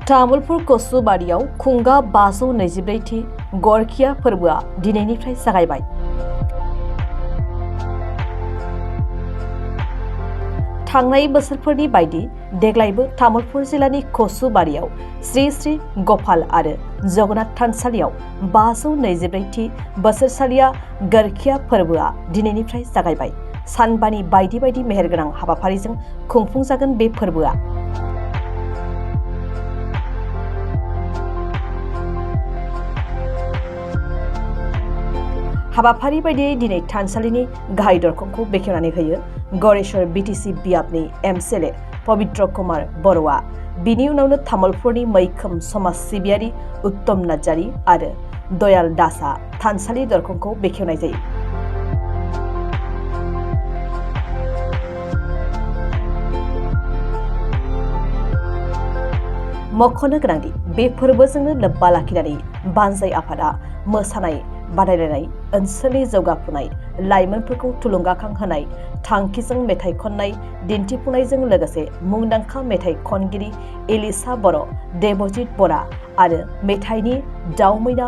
तामुलपुर कसुबारियाव खुंगा 524थि गरखिया फोरबोआ दिनैनिफ्राय जागायबाय। थांनाय बोसोरफोरनि बायदि देग्लायबो तामुलपुर जिल्लानि कसुबारियाव श्री श्री गपाल आरो जगन्नाथ थानसालियाव 524थि बोसोरसालिया गरखिया फोरबोआ दिनैनिफ्राय जागायबाय। सानबानि बायदि बायदि मेहेरगोनां हाबाफारिजों खुंफुंजागोन बे फोरबोआ। हाबाफारि बायदियै दिनै थानसालिनि गाहाय दरखंखौ बेखेवनानै होयो गरेश्वर बीटीसी बियाबनि एमएलए पवित्र कुमार बर'आ। बिनि उनावनो तामुलपुरनि मैखोम समाज सिबियारि उत्तम नार्जारी आरो दयाल दासआ थानसालि दरखंखौ बेखेवनाय जायो। मख'नो गोनांदि बे फोरबोजोंनो लोब्बा लाखिनानै बानजाय आफादा मोसानाय बादायलायनाय, ओनसोलनि जौगाफुनाय लाइमोनफोरखौ थुलुंगाखां होनाय थांखिजों मेथाइ खननाय दिन्थिफुंनायजों लोगोसे मुंदांखा मेथाइ खनगिरि एलिसा बर', देबजित बरा आरो मेथाइनि दावमैना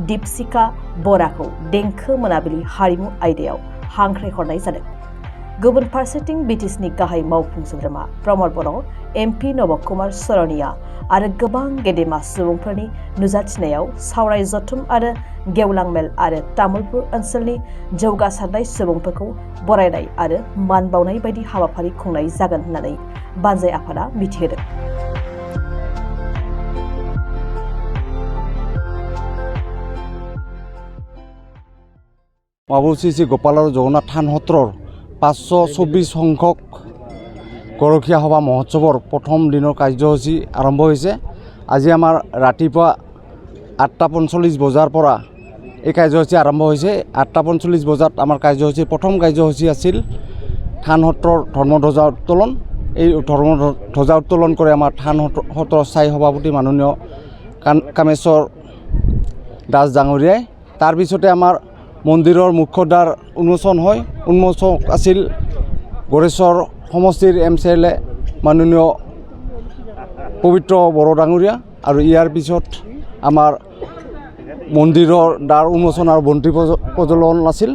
दीपशिखा बराखौ देंखो मोनाबिलि हारिमु आयदायाव हांख्रायहरनाय जादों। गुबुन फारसेथिं बीटीसीनि गाहाय मावफुं सोद्रोमा प्रमद बर', एमपी नब कुमार सरनिया आरो गोबां गेदेमा सुबुंफोरनि नुजाथिनायाव सावराय जथुम आरो गेवलां मेल आरो तामुलपुर ओनसोलनि जौगासारनाय सुबुंफोरखौ बरायनाय आरो मान बावनाय बायदि हाबाफारि खुंनाय जागोन होननानै बानजाय आफादा मिथिहोदों। बाबु श्री श्री गोपाल और जगन्नाथ थान सत्ৰৰ 524 সংখ্যক গৰখীয়া সভা মহোৎসৱৰ প্ৰথম দিনৰ কাৰ্যসূচী আৰম্ভ হৈছে। আজি আমাৰ ৰাতিপুৱা 8:45 বজাৰ পৰা এই কাৰ্যসূচী আৰম্ভ হৈছে। 8:45 বজাত আমাৰ কাৰ্যসূচীৰ প্ৰথম কাৰ্যসূচী আছিল থান সত্ৰৰ ধৰ্মধ্বজা উত্তোলন। এই ধৰ্মধ্বজা উত্তোলন কৰে আমাৰ থান সত্ৰৰ স্থায়ী সভাপতি মাননীয় কামেশ্বৰ দাস ডাঙৰীয়াই। তাৰপিছতে আমাৰ মন্দিৰৰ মুখ্য দ্বাৰ উন্মোচন হয়। উন্মোচক আছিল গড়েশ্বৰ সমষ্টিৰ এমএলএ মাননীয় পবিত্ৰ বড়ো ডাঙৰীয়া আৰু ইয়াৰ পিছত আমাৰ মন্দিৰৰ দ্বাৰ উন্মোচন আৰু বন্তি প্ৰজ্বলন আছিল।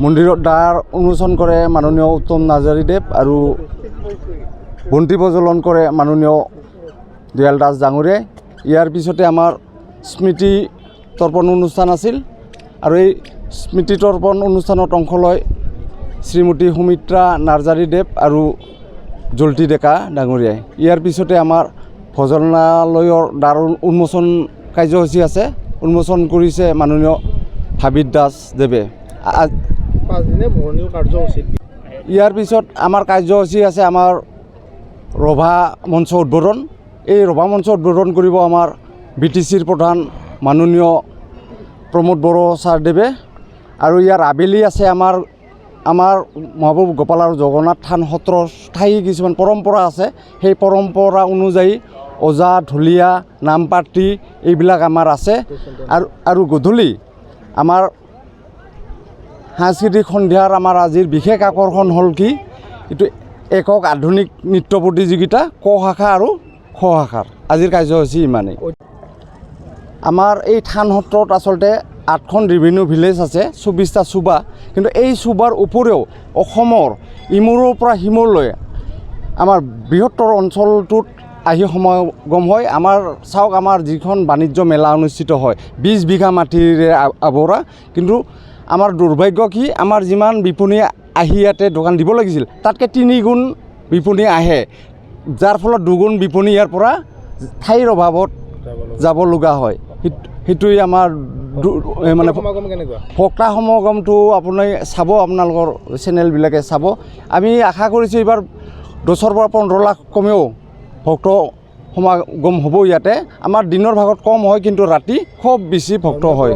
মন্দিৰৰ দ্বাৰ উন্মোচন কৰে মাননীয় উত্তম নাৰ্জাৰী দেৱ আৰু বন্তি প্ৰজ্বলন কৰে মাননীয় দয়াল দাস ডাঙৰীয়াই। ইয়াৰ পিছতে আমাৰ স্মৃতি তৰ্পণ অনুষ্ঠান আছিল আৰু এই স্মৃতি তৰ্পণ অনুষ্ঠানত অংশ লয় শ্ৰীমতী সুমিত্ৰা নাৰ্জাৰী দেৱ আৰু জল্টি ডেকা ডাঙৰীয়াই। ইয়াৰ পিছতে আমাৰ ভজনালয়ৰ দ্বাৰ উন্মোচন কাৰ্যসূচী আছে। উন্মোচন কৰিছে মাননীয় ভাবিত দাস দেৱে। ইয়াৰ পিছত আমাৰ কাৰ্যসূচী আছে আমাৰ ৰভা মঞ্চ উদ্বোধন। এই ৰভা মঞ্চ উদ্বোধন কৰিব আমাৰ বিটিচিৰ প্ৰধান মাননীয় প্ৰমোদ বড়ো ছাৰদেৱে। আৰু ইয়াৰ আবেলি আছে আমাৰ মহাপুৰুষ গোপাল আৰু জগন্নাথ থান সত্ৰৰ স্থায়ী কিছুমান পৰম্পৰা আছে। সেই পৰম্পৰা অনুযায়ী ওজা ঢুলীয়া নামপাৰ্টি এইবিলাক আমাৰ আছে। আৰু গধূলি আমাৰ সাংস্কৃতিক সন্ধিয়াৰ আমাৰ আজিৰ বিশেষ আকৰ্ষণ হ'ল কি, এইটো একক আধুনিক নৃত্য প্ৰতিযোগিতা ক শাখা আৰু খ শাখাৰ। আজিৰ কাৰ্যসূচী ইমানেই। আমাৰ এই থান সত্ৰত আচলতে 8খন ৰেভিনিউ ভিলেজ আছে, 24টা চুবা। কিন্তু এই চুবাৰ উপৰিও অসমৰ ইমূৰৰ পৰা সিমূৰলৈ আমাৰ বৃহত্তৰ অঞ্চলটোত আহি সমাগম হয়। আমাৰ চাওক, আমাৰ যিখন বাণিজ্য মেলা অনুষ্ঠিত হয় 20 বিঘা মাটিৰে আৱৰা। কিন্তু আমাৰ দুৰ্ভাগ্য কি, আমাৰ যিমান বিপণী আহি ইয়াতে দোকান দিব লাগিছিল তাতকৈ 3 গুণ বিপণী আহে, যাৰ ফলত 2 গুণ বিপণী ইয়াৰ পৰা ঠাইৰ অভাৱত যাব লগা হয়। সেইটোৱে আমাৰ মানে ভক্তা সমাগমটো আপুনি চাব, আপোনালোকৰ চেনেলবিলাকে চাব। আমি আশা কৰিছোঁ এইবাৰ 10ৰ পৰা 15 লাখ কমেও ভক্ত সমাগম হ'ব ইয়াতে। আমাৰ দিনৰ ভাগত কম হয় কিন্তু ৰাতি খুব বেছি ভক্ত হয়।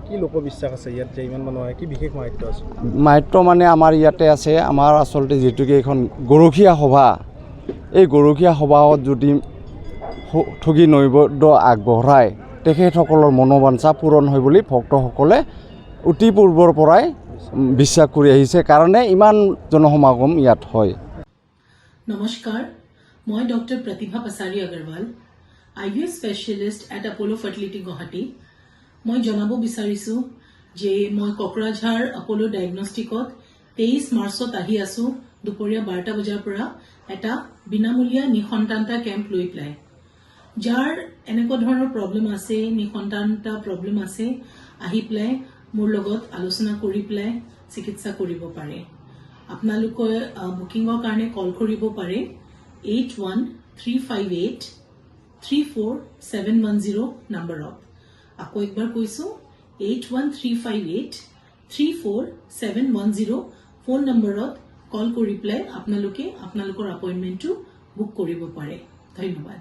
কি লোকবিশ্বাস আছে ইয়াত যে ইমান মানুহ আহে, কি বিশেষ মাহাত্য আছে? মাহাত্য মানে আমাৰ ইয়াতে আছে, আমাৰ আচলতে যিহেতুকে এইখন গৰখীয়া সভা, এই গৰখীয়া সভাত যদি ঠগী নৈবদ্য আগবঢ়ায় তেখেতসকলৰ মনোবাঞ্ছা পূৰণ হয় বুলি ভক্তসকলে অতি পূৰ্বৰ পৰাই বিশ্বাস কৰি আহিছে, কাৰণে ইমান জনসমাগম ইয়াত হয়। নমস্কাৰ, মই doctor Pratibha Pachari Agarwal. IVF specialist at Apollo Fertility Guwahati. মই জনাব বিচাৰিছো যে মই কোকৰাঝাৰ Apollo ডায়াগনষ্টিকত 23 মাৰ্চত আহি আছো দুপৰীয়া 12টা বজাৰ পৰা এটা বিনামূলীয়া নিসন্তানতা কেম্প লৈ পেলাই যাৰ এনেকুৱা ধৰণৰ প্ৰব্লেম আছে নিসন্তানতা প্ৰব্লেম আছে আহি পেলাই মোৰ লগত আলোচনা কৰি পেলাই চিকিৎসা কৰিব পাৰে আপোনালোকে বুকিংৰ কাৰণে কল কৰিব পাৰে 8135834710 নম্বৰত আকৌ একবাৰ কৈছো 8135834710 ফোন নম্বৰত কল কৰি পেলাই আপোনালোকে আপোনালোকৰ এপইণ্টমেণ্টটো বুক কৰিব পাৰে ধন্যবাদ